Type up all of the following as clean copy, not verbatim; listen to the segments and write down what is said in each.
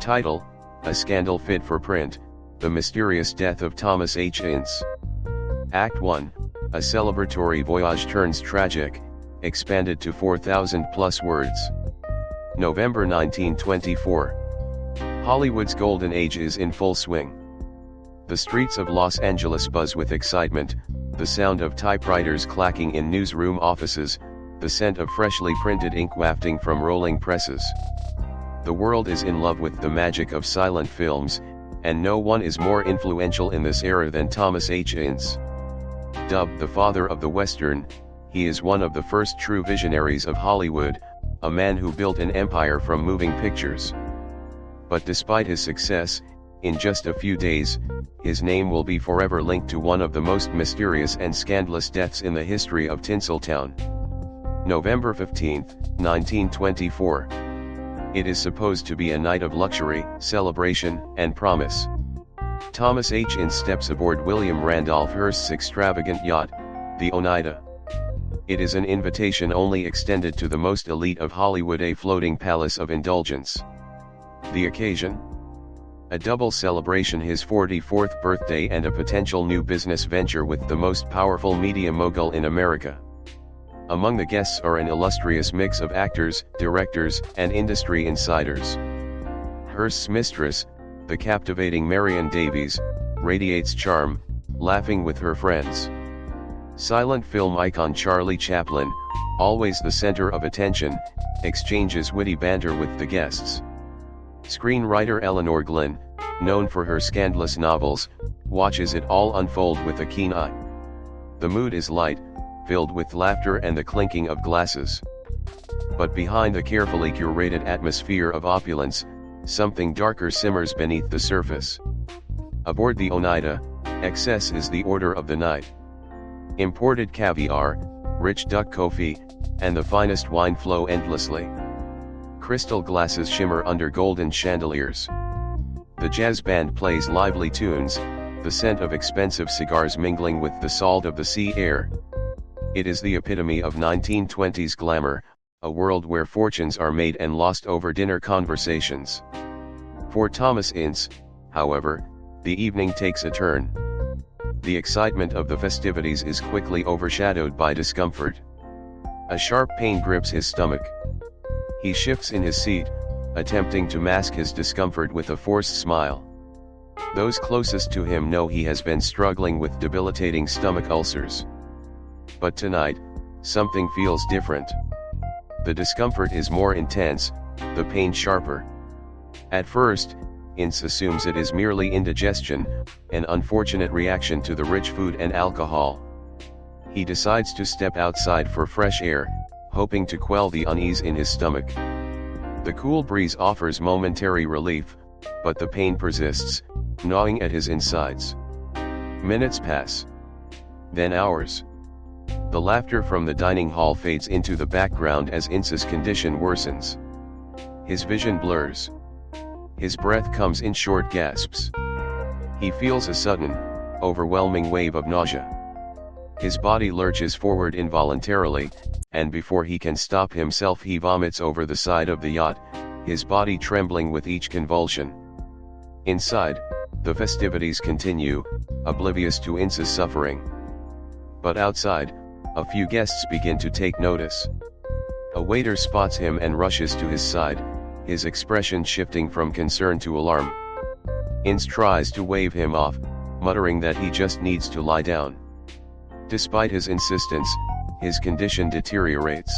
Title: A Scandal Fit for Print, The Mysterious Death of Thomas H. Ince. Act 1, a celebratory voyage turns tragic, expanded to 4,000 plus words. November 1924. Hollywood's golden age is in full swing. The streets of Los Angeles buzz with excitement, the sound of typewriters clacking in newsroom offices, the scent of freshly printed ink wafting from rolling presses. The world is in love with the magic of silent films, and no one is more influential in this era than Thomas H. Ince. Dubbed the father of the Western, he is one of the first true visionaries of Hollywood, a man who built an empire from moving pictures. But despite his success, in just a few days, his name will be forever linked to one of the most mysterious and scandalous deaths in the history of Tinseltown. November 15, 1924. It is supposed to be a night of luxury, celebration, and promise. Thomas H. Ince steps aboard William Randolph Hearst's extravagant yacht, the Oneida. It is an invitation only extended to the most elite of Hollywood, a floating palace of indulgence. The occasion? A double celebration: his 44th birthday and a potential new business venture with the most powerful media mogul in America. Among the guests are an illustrious mix of actors, directors, and industry insiders. Hearst's mistress, the captivating Marion Davies, radiates charm, laughing with her friends. Silent film icon Charlie Chaplin, always the center of attention, exchanges witty banter with the guests. Screenwriter Eleanor Glynn, known for her scandalous novels, watches it all unfold with a keen eye. The mood is light, filled with laughter and the clinking of glasses. But behind the carefully curated atmosphere of opulence, something darker simmers beneath the surface. Aboard the Oneida, excess is the order of the night. Imported caviar, rich duck confit, and the finest wine flow endlessly. Crystal glasses shimmer under golden chandeliers. The jazz band plays lively tunes, the scent of expensive cigars mingling with the salt of the sea air. It is the epitome of 1920s glamour, a world where fortunes are made and lost over dinner conversations. For Thomas Ince, however, the evening takes a turn. The excitement of the festivities is quickly overshadowed by discomfort. A sharp pain grips his stomach. He shifts in his seat, attempting to mask his discomfort with a forced smile. Those closest to him know he has been struggling with debilitating stomach ulcers. But tonight, something feels different. The discomfort is more intense, the pain sharper. At first, Ince assumes it is merely indigestion, an unfortunate reaction to the rich food and alcohol. He decides to step outside for fresh air, hoping to quell the unease in his stomach. The cool breeze offers momentary relief, but the pain persists, gnawing at his insides. Minutes pass. Then hours. The laughter from the dining hall fades into the background as Ince's condition worsens. His vision blurs. His breath comes in short gasps. He feels a sudden, overwhelming wave of nausea. His body lurches forward involuntarily, and before he can stop himself he vomits over the side of the yacht, his body trembling with each convulsion. Inside, the festivities continue, oblivious to Ince's suffering. But outside, a few guests begin to take notice. A waiter spots him and rushes to his side, his expression shifting from concern to alarm. Ince tries to wave him off, muttering that he just needs to lie down. Despite his insistence, his condition deteriorates.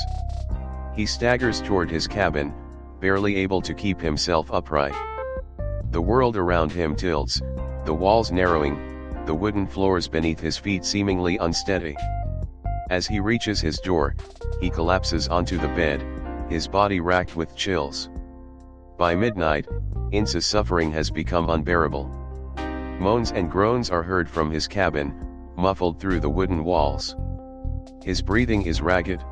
He staggers toward his cabin, barely able to keep himself upright. The world around him tilts, the walls narrowing, the wooden floors beneath his feet seemingly unsteady. As he reaches his door, he collapses onto the bed, his body racked with chills. By midnight, Ince's suffering has become unbearable. Moans and groans are heard from his cabin, muffled through the wooden walls. His breathing is ragged.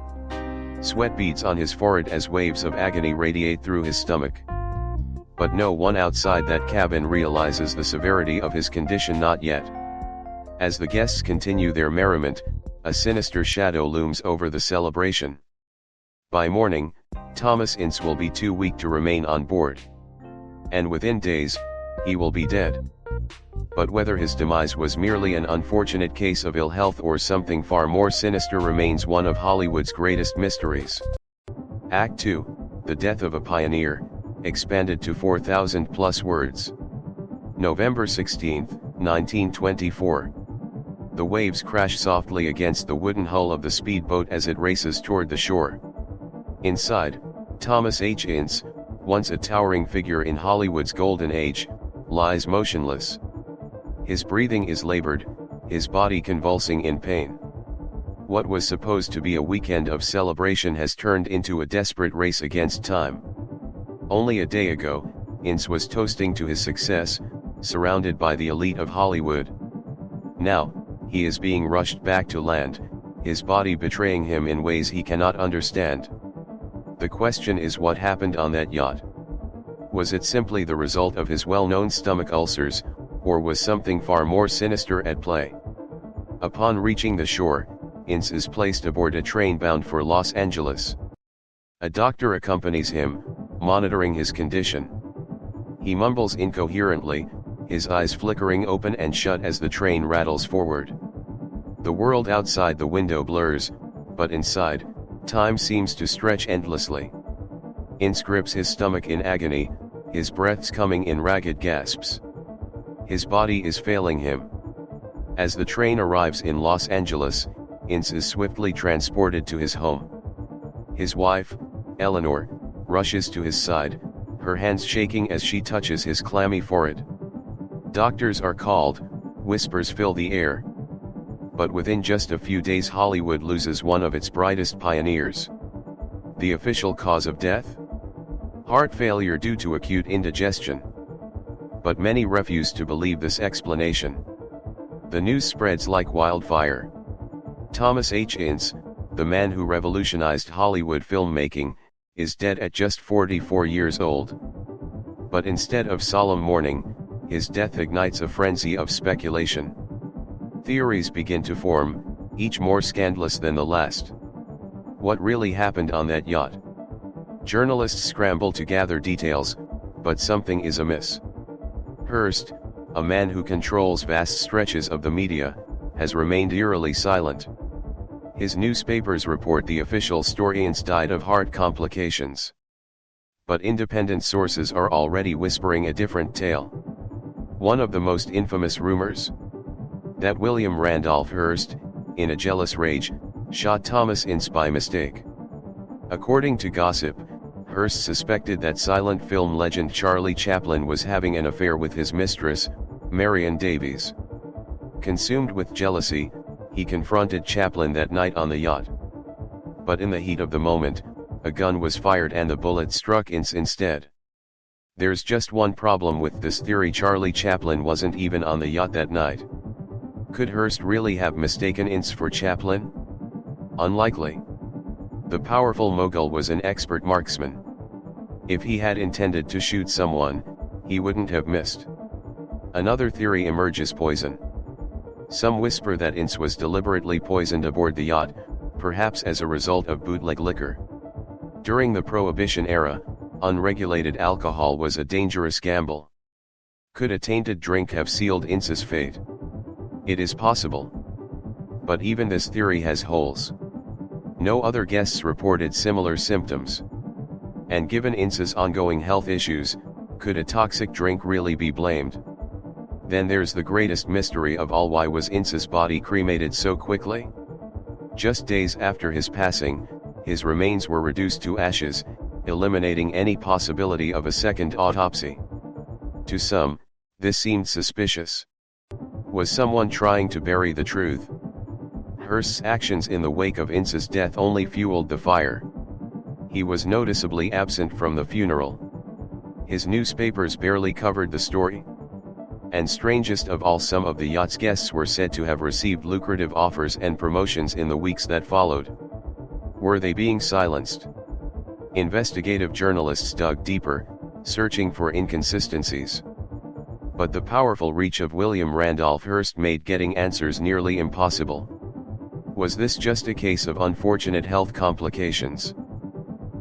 Sweat beads on his forehead as waves of agony radiate through his stomach. But no one outside that cabin realizes the severity of his condition, not yet. As the guests continue their merriment, a sinister shadow looms over the celebration. By morning, Thomas Ince will be too weak to remain on board. and within days, he will be dead. But whether his demise was merely an unfortunate case of ill health or something far more sinister remains one of Hollywood's greatest mysteries. Act 2, The Death of a Pioneer, expanded to 4,000 plus words. November 16, 1924. The waves crash softly against the wooden hull of the speedboat as it races toward the shore. Inside, Thomas H. Ince, once a towering figure in Hollywood's golden age, lies motionless. His breathing is labored, his body convulsing in pain. What was supposed to be a weekend of celebration has turned into a desperate race against time. Only a day ago, Ince was toasting to his success, surrounded by the elite of Hollywood. Now, he is being rushed back to land, his body betraying him in ways he cannot understand. The question is, what happened on that yacht? Was it simply the result of his well-known stomach ulcers, or was something far more sinister at play? Upon reaching the shore, Ince is placed aboard a train bound for Los Angeles. A doctor accompanies him, monitoring his condition. He mumbles incoherently, his eyes flickering open and shut as the train rattles forward. The world outside the window blurs, but inside, time seems to stretch endlessly. Ince grips his stomach in agony, his breaths coming in ragged gasps. His body is failing him. As the train arrives in Los Angeles, Ince is swiftly transported to his home. His wife, Eleanor, rushes to his side, her hands shaking as she touches his clammy forehead. Doctors are called, whispers fill the air. But within just a few days Hollywood loses one of its brightest pioneers. The official cause of death? Heart failure due to acute indigestion. But many refuse to believe this explanation. The news spreads like wildfire. Thomas H. Ince, the man who revolutionized Hollywood filmmaking, is dead at just 44 years old. But instead of solemn mourning, his death ignites a frenzy of speculation. Theories begin to form, each more scandalous than the last. What really happened on that yacht? Journalists scramble to gather details, but something is amiss. Hearst, a man who controls vast stretches of the media, has remained eerily silent. His newspapers report the official story: Ince died of heart complications. But independent sources are already whispering a different tale. One of the most infamous rumors? That William Randolph Hearst, in a jealous rage, shot Thomas Ince by mistake. According to gossip, Hearst suspected that silent film legend Charlie Chaplin was having an affair with his mistress, Marion Davies. Consumed with jealousy, he confronted Chaplin that night on the yacht. But in the heat of the moment, a gun was fired and the bullet struck Ince instead. There's just one problem with this theory: Charlie Chaplin wasn't even on the yacht that night. Could Hearst really have mistaken Ince for Chaplin? Unlikely. The powerful mogul was an expert marksman. If he had intended to shoot someone, he wouldn't have missed. Another theory emerges: poison. Some whisper that Ince was deliberately poisoned aboard the yacht, perhaps as a result of bootleg liquor. During the Prohibition era, unregulated alcohol was a dangerous gamble. Could a tainted drink have sealed Ince's fate? It is possible. But even this theory has holes. No other guests reported similar symptoms. And given Ince's ongoing health issues, could a toxic drink really be blamed? Then there's the greatest mystery of all: why was Ince's body cremated so quickly? Just days after his passing, his remains were reduced to ashes, eliminating any possibility of a second autopsy. To some, this seemed suspicious. Was someone trying to bury the truth? Hearst's actions in the wake of Ince's death only fueled the fire. He was noticeably absent from the funeral. His newspapers barely covered the story. And strangest of all, some of the yacht's guests were said to have received lucrative offers and promotions in the weeks that followed. Were they being silenced? Investigative journalists dug deeper, searching for inconsistencies. But the powerful reach of William Randolph Hearst made getting answers nearly impossible. Was this just a case of unfortunate health complications?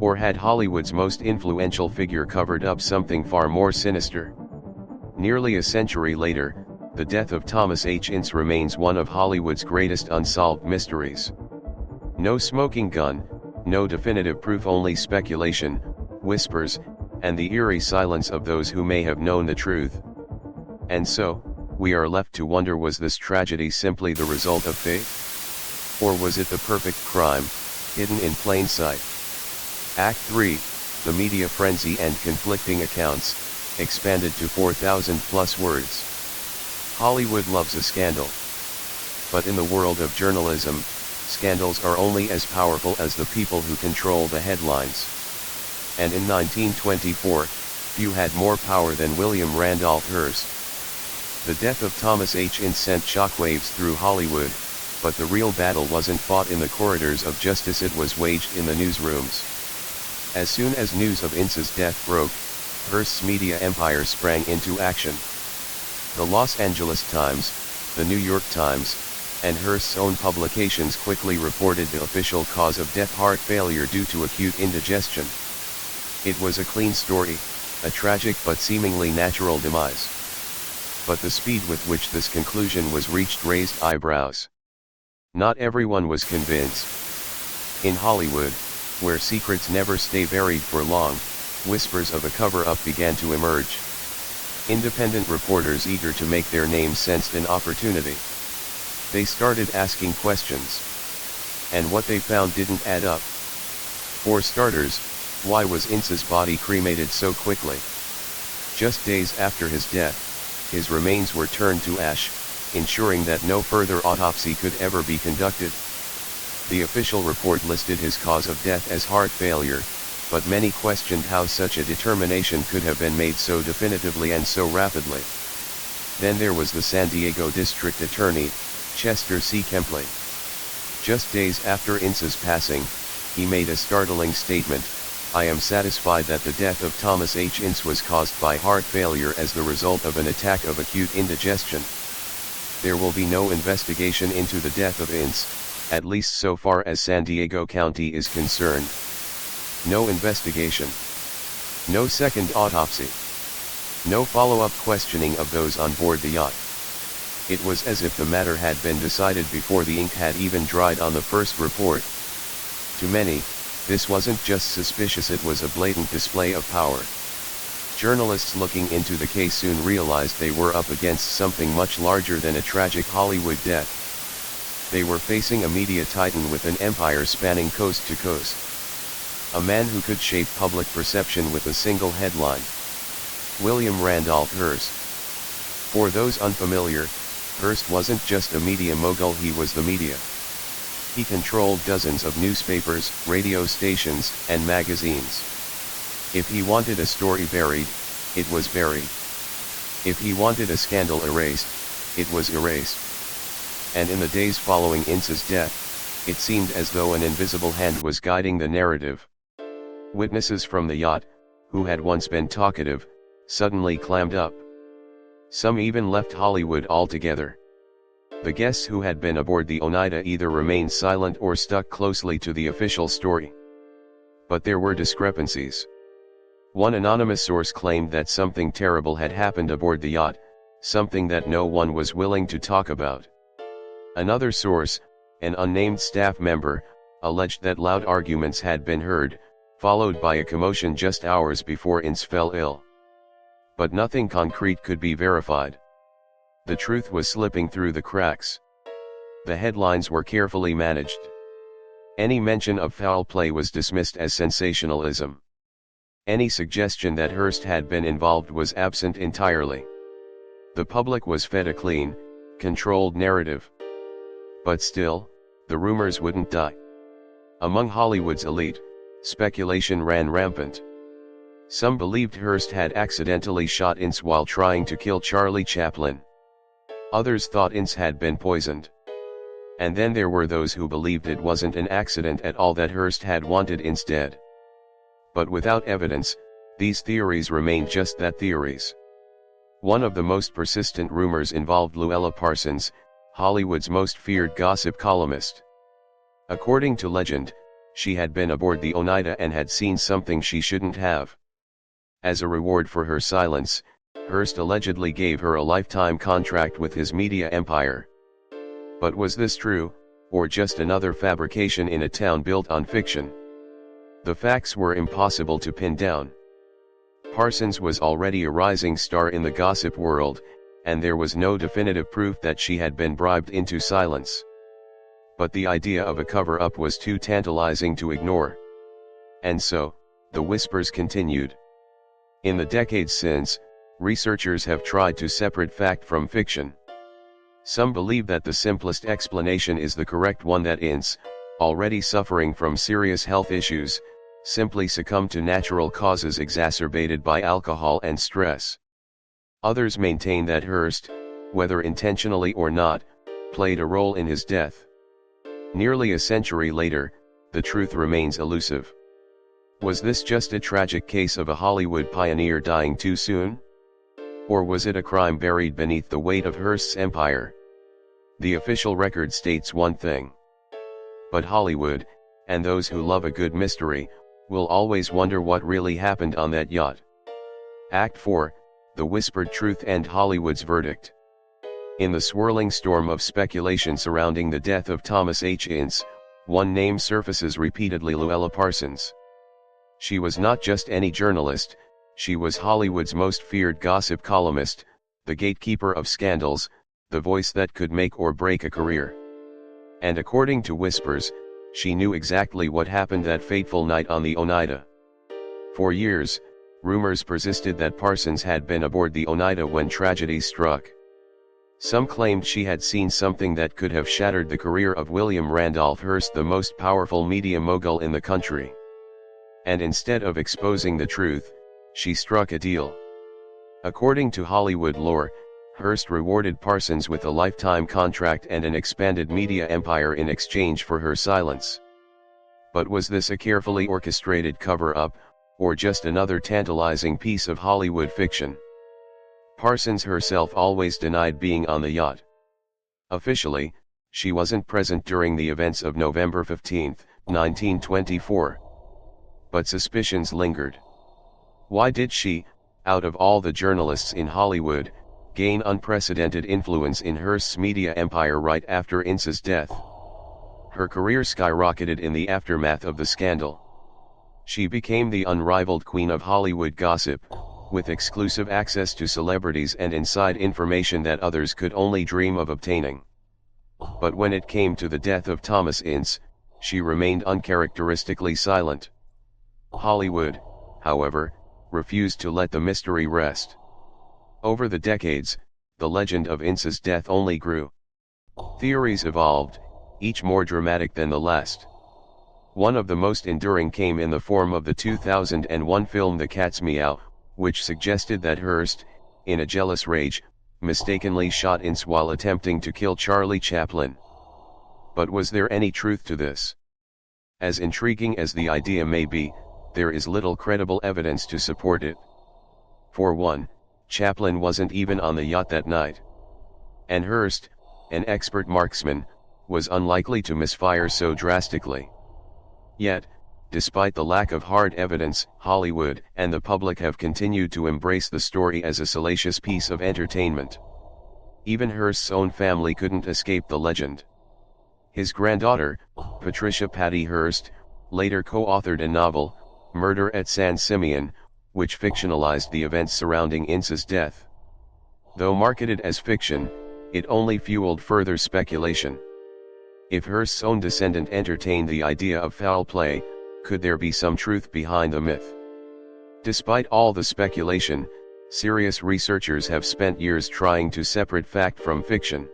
Or had Hollywood's most influential figure covered up something far more sinister? Nearly a century later, the death of Thomas H. Ince remains one of Hollywood's greatest unsolved mysteries. No smoking gun, no definitive proof, only speculation, whispers, and the eerie silence of those who may have known the truth. And so, we are left to wonder, was this tragedy simply the result of fate? Or was it the perfect crime, hidden in plain sight? Act 3, the media frenzy and conflicting accounts, expanded to 4,000 plus words. Hollywood loves a scandal. But in the world of journalism, scandals are only as powerful as the people who control the headlines. And in 1924, few had more power than William Randolph Hearst. The death of Thomas H. Ince sent shockwaves through Hollywood, but the real battle wasn't fought in the corridors of justice, it was waged in the newsrooms. As soon as news of Ince's death broke, Hearst's media empire sprang into action. The Los Angeles Times, the New York Times, and Hearst's own publications quickly reported the official cause of death: heart failure due to acute indigestion. It was a clean story, a tragic but seemingly natural demise. But the speed with which this conclusion was reached raised eyebrows. Not everyone was convinced. In Hollywood, where secrets never stay buried for long, whispers of a cover-up began to emerge. Independent reporters eager to make their names sensed an opportunity. They started asking questions. And what they found didn't add up. For starters, why was Ince's body cremated so quickly? Just days after his death, his remains were turned to ash, ensuring that no further autopsy could ever be conducted. The official report listed his cause of death as heart failure, but many questioned how such a determination could have been made so definitively and so rapidly. Then there was the San Diego District Attorney, Chester C. Kempley. Just days after Ince's passing, he made a startling statement: "I am satisfied that the death of Thomas H. Ince was caused by heart failure as the result of an attack of acute indigestion. There will be no investigation into the death of Ince, at least so far as San Diego County is concerned. No investigation. No second autopsy. No follow-up questioning of those on board the yacht." It was as if the matter had been decided before the ink had even dried on the first report. To many, this wasn't just suspicious, it was a blatant display of power. Journalists looking into the case soon realized they were up against something much larger than a tragic Hollywood death. They were facing a media titan with an empire spanning coast to coast. A man who could shape public perception with a single headline. William Randolph Hearst. For those unfamiliar, Hearst wasn't just a media mogul, he was the media. He controlled dozens of newspapers, radio stations, and magazines. If he wanted a story buried, it was buried. If he wanted a scandal erased, it was erased. And in the days following Ince's death, it seemed as though an invisible hand was guiding the narrative. Witnesses from the yacht, who had once been talkative, suddenly clammed up. Some even left Hollywood altogether. The guests who had been aboard the Oneida either remained silent or stuck closely to the official story. But there were discrepancies. One anonymous source claimed that something terrible had happened aboard the yacht, something that no one was willing to talk about. Another source, an unnamed staff member, alleged that loud arguments had been heard, followed by a commotion just hours before Ince fell ill. But nothing concrete could be verified. The truth was slipping through the cracks. The headlines were carefully managed. Any mention of foul play was dismissed as sensationalism. Any suggestion that Hearst had been involved was absent entirely. The public was fed a clean, controlled narrative. But still, the rumors wouldn't die. Among Hollywood's elite, speculation ran rampant. Some believed Hearst had accidentally shot Ince while trying to kill Charlie Chaplin. Others thought Ince had been poisoned. And then there were those who believed it wasn't an accident at all, that Hearst had wanted Ince dead. But without evidence, these theories remained just that, theories. One of the most persistent rumors involved Louella Parsons, Hollywood's most feared gossip columnist. According to legend, She had been aboard the Oneida and had seen something she shouldn't have. As a reward for her silence, Hearst allegedly gave her a lifetime contract with his media empire. But was this true, or just another fabrication in a town built on fiction? The facts were impossible to pin down. Parsons was already a rising star in the gossip world, and there was no definitive proof that she had been bribed into silence. But the idea of a cover-up was too tantalizing to ignore. And so, the whispers continued. In the decades since, researchers have tried to separate fact from fiction. Some believe that the simplest explanation is the correct one, that Ince, already suffering from serious health issues, simply succumbed to natural causes exacerbated by alcohol and stress. Others maintain that Hearst, whether intentionally or not, played a role in his death. Nearly a century later, the truth remains elusive. Was this just a tragic case of a Hollywood pioneer dying too soon? Or was it a crime buried beneath the weight of Hearst's empire? The official record states one thing. But Hollywood, and those who love a good mystery, will always wonder what really happened on that yacht. Act 4, The Whispered Truth and Hollywood's Verdict. In the swirling storm of speculation surrounding the death of Thomas H. Ince, one name surfaces repeatedly: Luella Parsons. She was not just any journalist, she was Hollywood's most feared gossip columnist, the gatekeeper of scandals, the voice that could make or break a career. And according to whispers, she knew exactly what happened that fateful night on the Oneida. For years, rumors persisted that Parsons had been aboard the Oneida when tragedy struck. Some claimed she had seen something that could have shattered the career of William Randolph Hearst, the most powerful media mogul in the country. And instead of exposing the truth, she struck a deal. According to Hollywood lore, Hearst rewarded Parsons with a lifetime contract and an expanded media empire in exchange for her silence. But was this a carefully orchestrated cover-up, or just another tantalizing piece of Hollywood fiction? Parsons herself always denied being on the yacht. Officially, she wasn't present during the events of November 15, 1924. But suspicions lingered. Why did she, out of all the journalists in Hollywood, gain unprecedented influence in Hearst's media empire right after Ince's death? Her career skyrocketed in the aftermath of the scandal. She became the unrivaled queen of Hollywood gossip, with exclusive access to celebrities and inside information that others could only dream of obtaining. But when it came to the death of Thomas Ince, she remained uncharacteristically silent. Hollywood, however, refused to let the mystery rest. Over the decades, the legend of Ince's death only grew. Theories evolved, each more dramatic than the last. One of the most enduring came in the form of the 2001 film The Cat's Meow, which suggested that Hearst, in a jealous rage, mistakenly shot Ince while attempting to kill Charlie Chaplin. But was there any truth to this? As intriguing as the idea may be, there is little credible evidence to support it. For one, Chaplin wasn't even on the yacht that night. And Hearst, an expert marksman, was unlikely to misfire so drastically. Yet, despite the lack of hard evidence, Hollywood and the public have continued to embrace the story as a salacious piece of entertainment. Even Hearst's own family couldn't escape the legend. His granddaughter, Patricia Patty Hearst, later co-authored a novel, Murder at San Simeon, which fictionalized the events surrounding Ince's death. Though marketed as fiction, it only fueled further speculation. If Hearst's own descendant entertained the idea of foul play, could there be some truth behind the myth? Despite all the speculation, serious researchers have spent years trying to separate fact from fiction.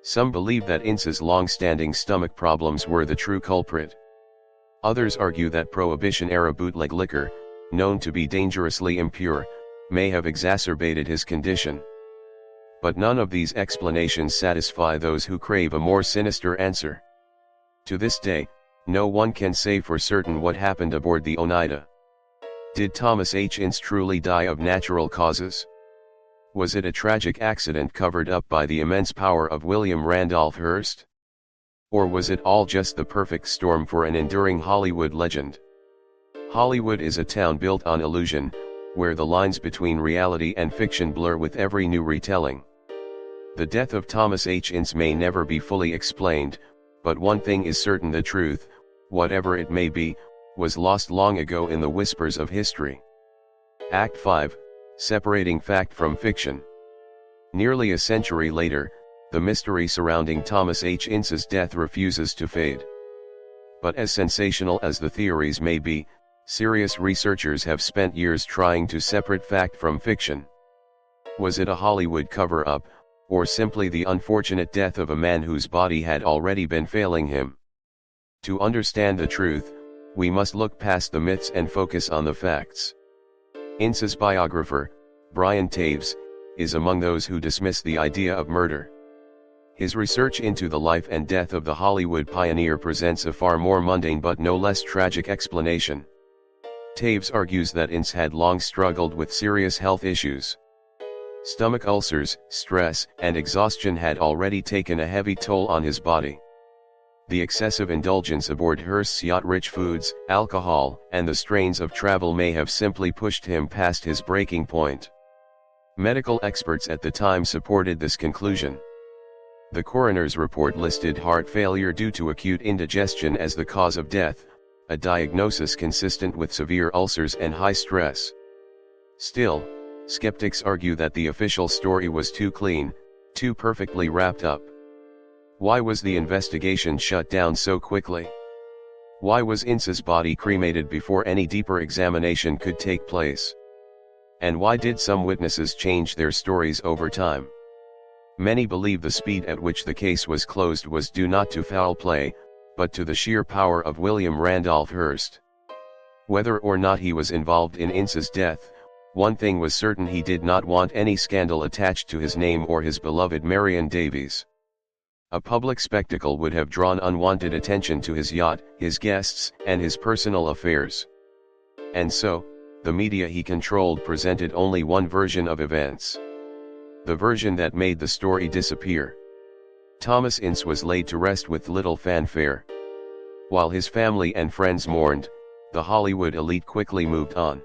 Some believe that Ince's long-standing stomach problems were the true culprit. Others argue that Prohibition-era bootleg liquor, known to be dangerously impure, may have exacerbated his condition. But none of these explanations satisfy those who crave a more sinister answer. To this day, no one can say for certain what happened aboard the Oneida. Did Thomas H. Ince truly die of natural causes? Was it a tragic accident covered up by the immense power of William Randolph Hearst? Or was it all just the perfect storm for an enduring Hollywood legend? Hollywood is a town built on illusion, where the lines between reality and fiction blur with every new retelling. The death of Thomas H. Ince may never be fully explained, but one thing is certain: the truth, whatever it may be, was lost long ago in the whispers of history. Act 5, Separating Fact from Fiction. Nearly a century later, the mystery surrounding Thomas H. Ince's death refuses to fade. But as sensational as the theories may be, serious researchers have spent years trying to separate fact from fiction. Was it a Hollywood cover-up, or simply the unfortunate death of a man whose body had already been failing him? To understand the truth, we must look past the myths and focus on the facts. Ince's biographer, Marion Davies, is among those who dismiss the idea of murder. His research into the life and death of the Hollywood pioneer presents a far more mundane but no less tragic explanation. Davies argues that Ince had long struggled with serious health issues. Stomach ulcers, stress, and exhaustion had already taken a heavy toll on his body. The excessive indulgence aboard Hearst's yacht, rich foods, alcohol, and the strains of travel may have simply pushed him past his breaking point. Medical experts at the time supported this conclusion. The coroner's report listed heart failure due to acute indigestion as the cause of death, a diagnosis consistent with severe ulcers and high stress. Still, skeptics argue that the official story was too clean, too perfectly wrapped up. Why was the investigation shut down so quickly? Why was Ince's body cremated before any deeper examination could take place? And why did some witnesses change their stories over time? Many believe the speed at which the case was closed was due not to foul play, but to the sheer power of William Randolph Hearst. Whether or not he was involved in Ince's death, one thing was certain: he did not want any scandal attached to his name or his beloved Marion Davies. A public spectacle would have drawn unwanted attention to his yacht, his guests, and his personal affairs. And so, the media he controlled presented only one version of events. The version that made the story disappear. Thomas Ince was laid to rest with little fanfare. While his family and friends mourned, the Hollywood elite quickly moved on.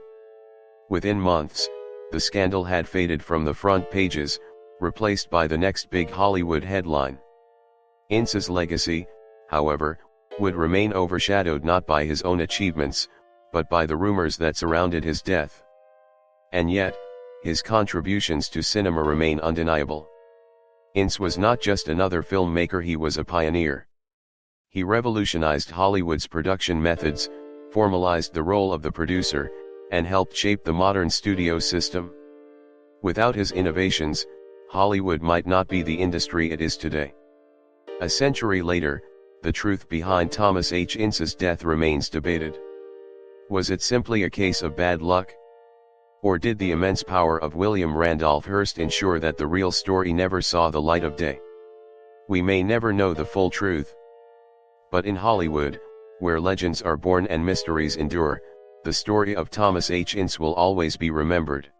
Within months, the scandal had faded from the front pages, replaced by the next big Hollywood headline. Ince's legacy, however, would remain overshadowed not by his own achievements, but by the rumors that surrounded his death. And yet, his contributions to cinema remain undeniable. Ince was not just another filmmaker, he was a pioneer. He revolutionized Hollywood's production methods, formalized the role of the producer, and helped shape the modern studio system. Without his innovations, Hollywood might not be the industry it is today. A century later, the truth behind Thomas H. Ince's death remains debated. Was it simply a case of bad luck? Or did the immense power of William Randolph Hearst ensure that the real story never saw the light of day? We may never know the full truth. But in Hollywood, where legends are born and mysteries endure, the story of Thomas H. Ince will always be remembered.